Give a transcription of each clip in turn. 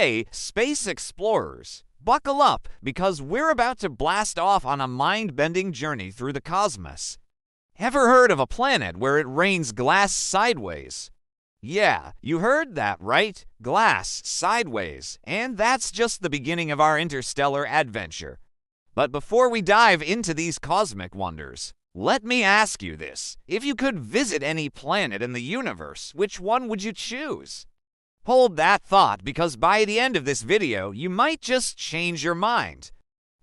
Hey, space explorers, buckle up because we're about to blast off on a mind-bending journey through the cosmos. Ever heard of a planet where it rains glass sideways? Yeah, you heard that right, glass sideways, and that's just the beginning of our interstellar adventure. But before we dive into these cosmic wonders, let me ask you this. If you could visit any planet in the universe, which one would you choose? Hold that thought because by the end of this video, you might just change your mind.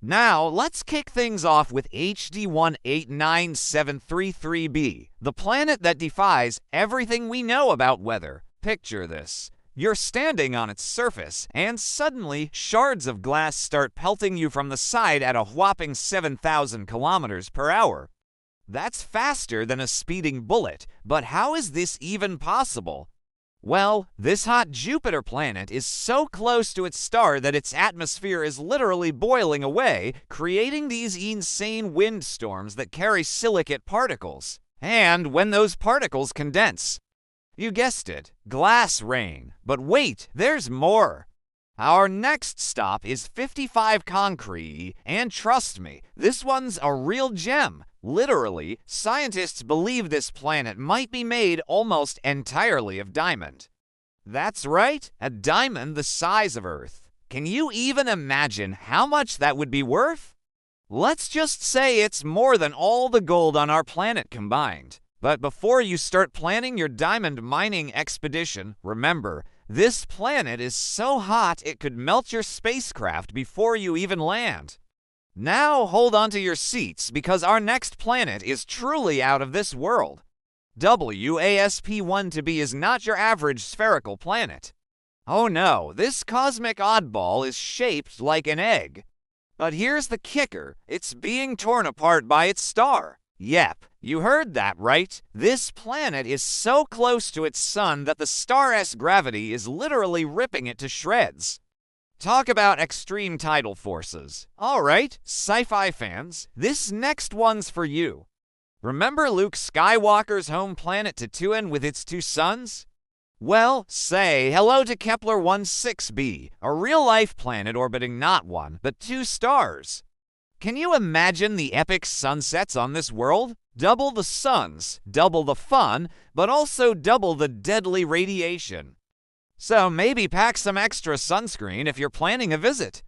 Now, let's kick things off with HD 189733b, the planet that defies everything we know about weather. Picture this. You're standing on its surface, and suddenly, shards of glass start pelting you from the side at a whopping 7,000 kilometers per hour. That's faster than a speeding bullet, but how is this even possible? Well, this hot Jupiter planet is so close to its star that its atmosphere is literally boiling away, creating these insane windstorms that carry silicate particles. And when those particles condense, you guessed it, glass rain. But wait, there's more. Our next stop is 55 Concrete, and trust me, this one's a real gem. Literally, scientists believe this planet might be made almost entirely of diamond. That's right, a diamond the size of Earth. Can you even imagine how much that would be worth? Let's just say it's more than all the gold on our planet combined. But before you start planning your diamond mining expedition, remember, this planet is so hot it could melt your spacecraft before you even land. Now hold on to your seats because our next planet is truly out of this world. WASP-1b is not your average spherical planet. Oh no, this cosmic oddball is shaped like an egg. But here's the kicker, it's being torn apart by its star. Yep, you heard that right. This planet is so close to its sun that the star's gravity is literally ripping it to shreds. Talk about extreme tidal forces. Alright, sci-fi fans, this next one's for you. Remember Luke Skywalker's home planet Tatooine with its two suns? Well, say hello to Kepler 16b, a real-life planet orbiting not one, but two stars. Can you imagine the epic sunsets on this world? Double the suns, double the fun, but also double the deadly radiation. So maybe pack some extra sunscreen if you're planning a visit.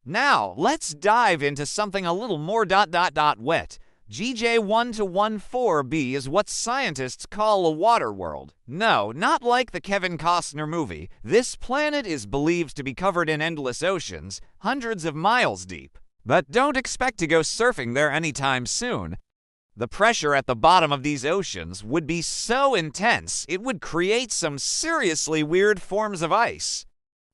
Now, let's dive into something a little more wet. GJ1214b is what scientists call a water world. No, not like the Kevin Costner movie. This planet is believed to be covered in endless oceans, hundreds of miles deep. But don't expect to go surfing there anytime soon. The pressure at the bottom of these oceans would be so intense, it would create some seriously weird forms of ice.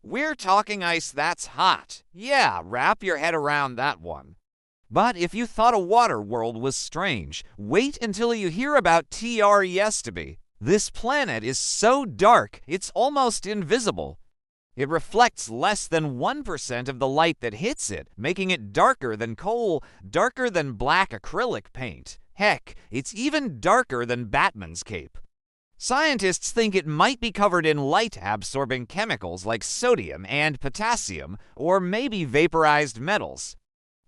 We're talking ice that's hot. Yeah, wrap your head around that one. But if you thought a water world was strange, wait until you hear about TRES-b. This planet is so dark, it's almost invisible. It reflects less than 1% of the light that hits it, making it darker than coal, darker than black acrylic paint. Heck, it's even darker than Batman's cape. Scientists think it might be covered in light-absorbing chemicals like sodium and potassium, or maybe vaporized metals.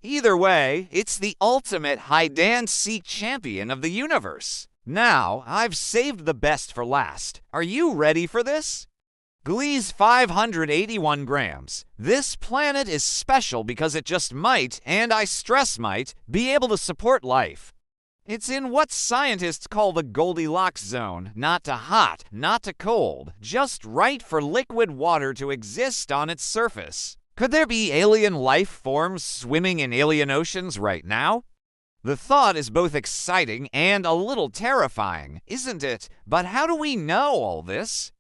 Either way, it's the ultimate hide-and-seek champion of the universe. Now, I've saved the best for last. Are you ready for this? Gliese 581 grams. This planet is special because it just might, and I stress might, be able to support life. It's in what scientists call the Goldilocks zone, not too hot, not too cold, just right for liquid water to exist on its surface. Could there be alien life forms swimming in alien oceans right now? The thought is both exciting and a little terrifying, isn't it? But how do we know all this?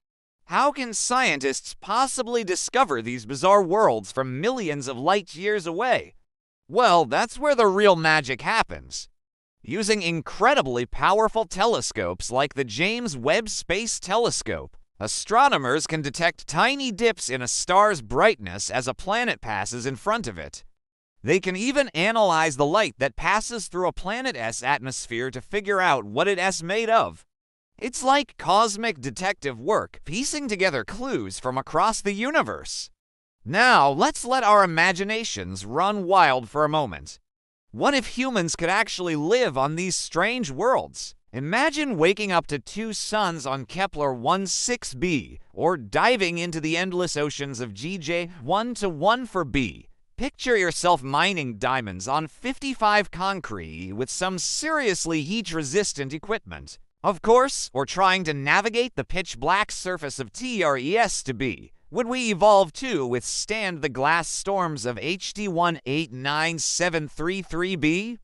How can scientists possibly discover these bizarre worlds from millions of light years away? Well, that's where the real magic happens. Using incredibly powerful telescopes like the James Webb Space Telescope, astronomers can detect tiny dips in a star's brightness as a planet passes in front of it. They can even analyze the light that passes through a planet's atmosphere to figure out what it's made of. It's like cosmic detective work, piecing together clues from across the universe. Now, let's let our imaginations run wild for a moment. What if humans could actually live on these strange worlds? Imagine waking up to two suns on Kepler 16b, or diving into the endless oceans of GJ 121 for b. Picture yourself mining diamonds on 55 concrete with some seriously heat-resistant equipment. Of course, or trying to navigate the pitch-black surface of TRES to b. Would we evolve to withstand the glass storms of HD 189733b?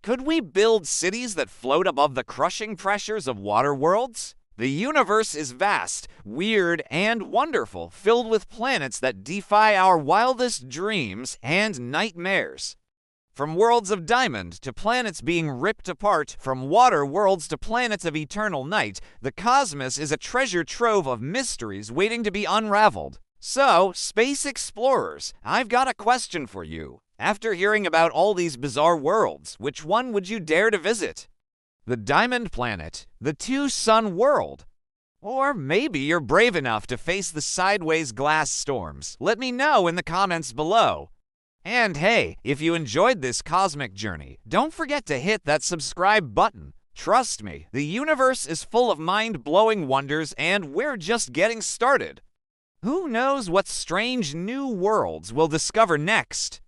Could we build cities that float above the crushing pressures of water worlds? The universe is vast, weird, and wonderful, filled with planets that defy our wildest dreams and nightmares. From worlds of diamond to planets being ripped apart, from water worlds to planets of eternal night, the cosmos is a treasure trove of mysteries waiting to be unraveled. So, space explorers, I've got a question for you. After hearing about all these bizarre worlds, which one would you dare to visit? The Diamond Planet, the Two-Sun World, or maybe you're brave enough to face the sideways glass storms. Let me know in the comments below. And hey, if you enjoyed this cosmic journey, don't forget to hit that subscribe button. Trust me, the universe is full of mind-blowing wonders and we're just getting started. Who knows what strange new worlds we'll discover next?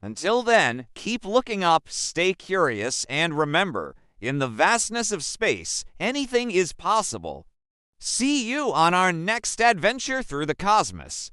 Until then, keep looking up, stay curious, and remember, in the vastness of space, anything is possible. See you on our next adventure through the cosmos.